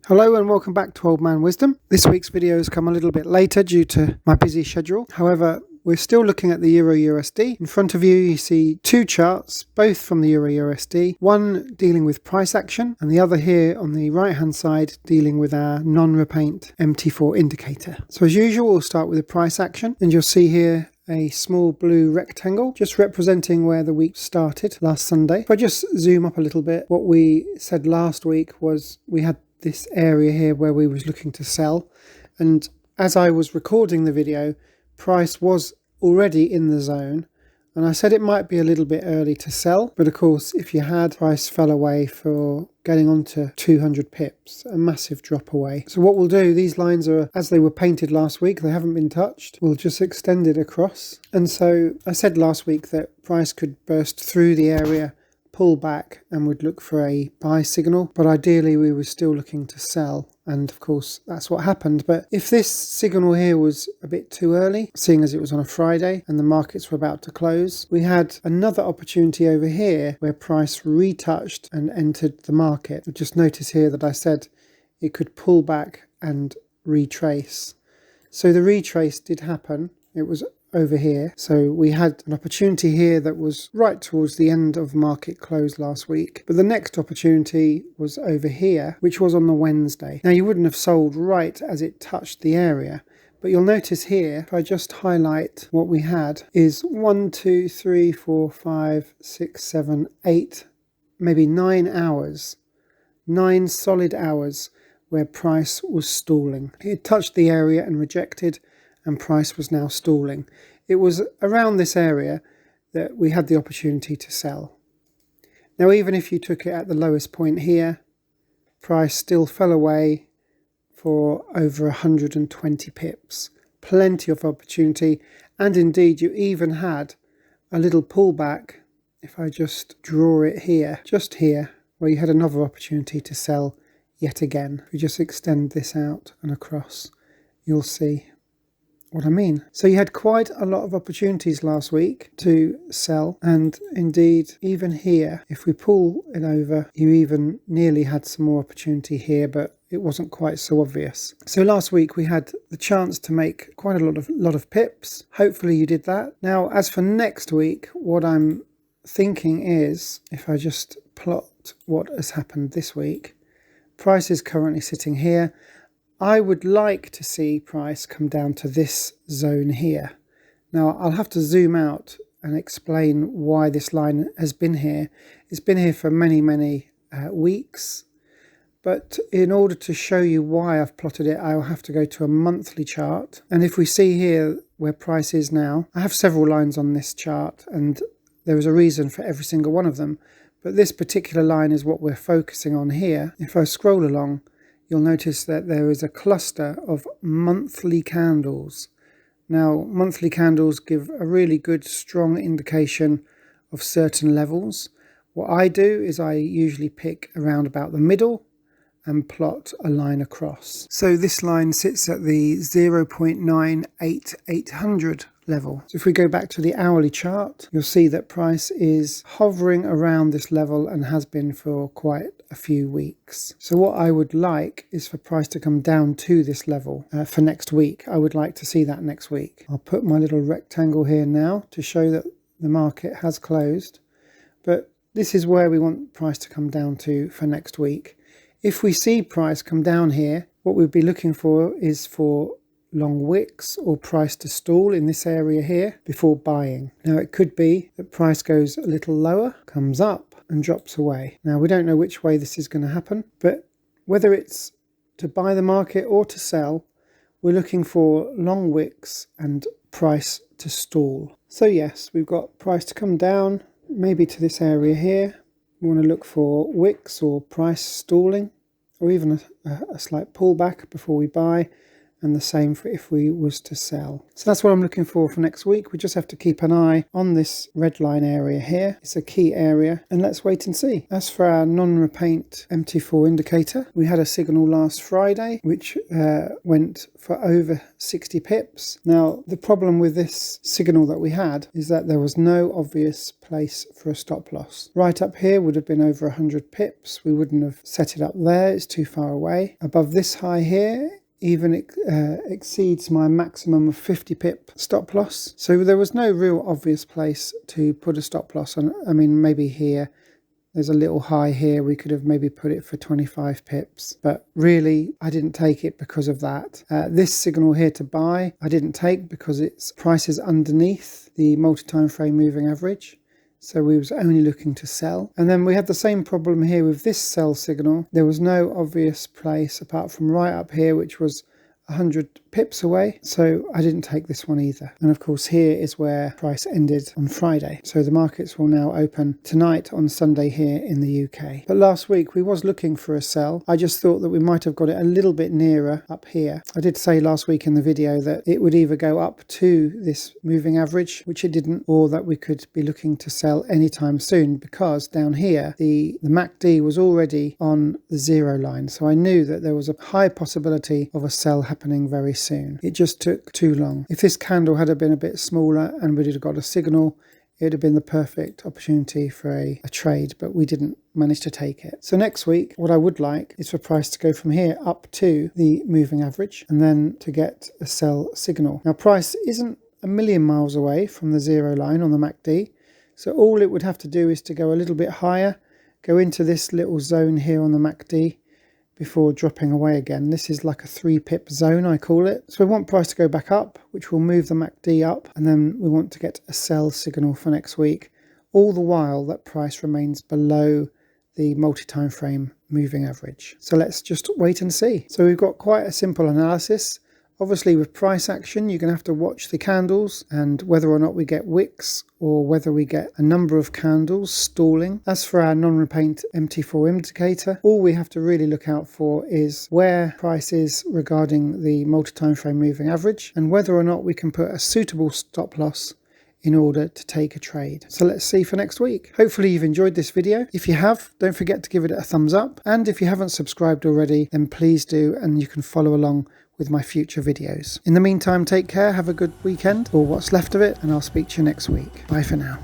Hello and welcome back to Old Man Wisdom. This week's video has come a little bit later due to my busy schedule. However, we're still looking at the EURUSD. In front of you, you see two charts, both from the EURUSD, one dealing with price action and the other here on the right hand side dealing with our non-repaint MT4 indicator. So as usual, we'll start with the price action, and you'll see here a small blue rectangle just representing where the week started last Sunday. If I just zoom up a little bit, what we said last week was we had this area here where we was looking to sell, and as I was recording the video, price was already in the zone, and I said it might be a little bit early to sell, but of course if you had, price fell away for getting on to 200 pips, a massive drop away. So what we'll do, these lines are as they were painted last week, they haven't been touched, we'll just extend it across. And so I said last week that price could burst through the area, pull back, and would look for a buy signal, but ideally we were still looking to sell, and of course that's what happened. But if this signal here was a bit too early, seeing as it was on a Friday and the markets were about to close, we had another opportunity over here where price retouched and entered the market. Just notice here that I said it could pull back and retrace. So the retrace did happen. It was over here. So we had an opportunity here that was right towards the end of market close last week. But the next opportunity was over here, which was on the Wednesday. Now you wouldn't have sold right as it touched the area, but you'll notice here, if I just highlight what we had, is 1, 2, 3, 4, 5, 6, 7, 8, maybe 9 hours, 9 solid hours where price was stalling. It touched the area and rejected, and price was now stalling. It was around this area that we had the opportunity to sell. Now even if you took it at the lowest point here, price still fell away for over 120 pips. Plenty of opportunity, and indeed you even had a little pullback. If I just draw it here, just here, where you had another opportunity to sell yet again. If we just extend this out and across, you'll see what I mean. So you had quite a lot of opportunities last week to sell, and indeed even here, if we pull it over, you even nearly had some more opportunity here, but it wasn't quite so obvious. So last week we had the chance to make quite a lot of pips. Hopefully you did that. Now as for next week, what I'm thinking is, if I just plot what has happened this week, price is currently sitting here. I would like to see price come down to this zone here. Now I'll have to zoom out and explain why this line has been here. It's been here for many weeks, but in order to show you why I've plotted it, I'll have to go to a monthly chart. And if we see here where price is now, I have several lines on this chart and there is a reason for every single one of them, but this particular line is what we're focusing on here. If I scroll along, you'll notice that there is a cluster of monthly candles. Now, monthly candles give a really good, strong indication of certain levels. What I do is I usually pick around about the middle and plot a line across. So this line sits at the 0.98800 level. So if we go back to the hourly chart, you'll see that price is hovering around this level and has been for quite a few weeks. So what I would like is for price to come down to this level for next week. I would like to see that next week. I'll put my little rectangle here now to show that the market has closed, but this is where we want price to come down to for next week. If we see price come down here, what we'd be looking for is for long wicks or price to stall in this area here before buying. Now it could be that price goes a little lower, comes up and drops away. Now we don't know which way this is going to happen, but whether it's to buy the market or to sell, we're looking for long wicks and price to stall. So yes, we've got price to come down, maybe to this area here. We want to look for wicks or price stalling, or even a slight pullback before we buy. and the same for if we was to sell. So that's what I'm looking for next week. We just have to keep an eye on this red line area here. It's a key area, and let's wait and see. As for our non-repaint MT4 indicator, we had a signal last Friday which went for over 60 pips. Now the problem with this signal that we had is that there was no obvious place for a stop loss. Right up here would have been over 100 pips. We wouldn't have set it up there, it's too far away. Above this high here even exceeds my maximum of 50 pip stop loss. So there was no real obvious place to put a stop loss on. I mean, maybe here, there's a little high here, we could have maybe put it for 25 pips, but really I didn't take it because of that. This signal here to buy, I didn't take because its price is underneath the multi-time frame moving average. So we was only looking to sell. And then we had the same problem here with this sell signal. There was no obvious place apart from right up here, which was 100 pips away, so I didn't take this one either. And of course here is where price ended on Friday, so the markets will now open tonight on Sunday here in the UK. But last week we was looking for a sell. I just thought that we might have got it a little bit nearer up here. I did say last week in the video that it would either go up to this moving average, which it didn't, or that we could be looking to sell anytime soon, because down here the MACD was already on the 0 line, so I knew that there was a high possibility of a sell happening very soon. It just took too long. If this candle had been a bit smaller and we'd have got a signal, it would have been the perfect opportunity for a trade, but we didn't manage to take it. So next week, what I would like is for price to go from here up to the moving average and then to get a sell signal. Now price isn't a million miles away from the 0 line on the MACD, so all it would have to do is to go a little bit higher, go into this little zone here on the MACD, before dropping away again. This is like a 3 pip zone, I call it. So we want price to go back up, which will move the MACD up, and then we want to get a sell signal for next week, all the while that price remains below the multi-time frame moving average. So let's just wait and see. So we've got quite a simple analysis. Obviously with price action, you're going to have to watch the candles and whether or not we get wicks or whether we get a number of candles stalling. As for our non-repaint MT4 indicator, all we have to really look out for is where price is regarding the multi-time frame moving average and whether or not we can put a suitable stop loss in order to take a trade. So let's see for next week. Hopefully you've enjoyed this video. If you have, don't forget to give it a thumbs up. And if you haven't subscribed already, then please do, and you can follow along with my future videos. In the meantime, take care, have a good weekend, or what's left of it, and I'll speak to you next week. Bye for now.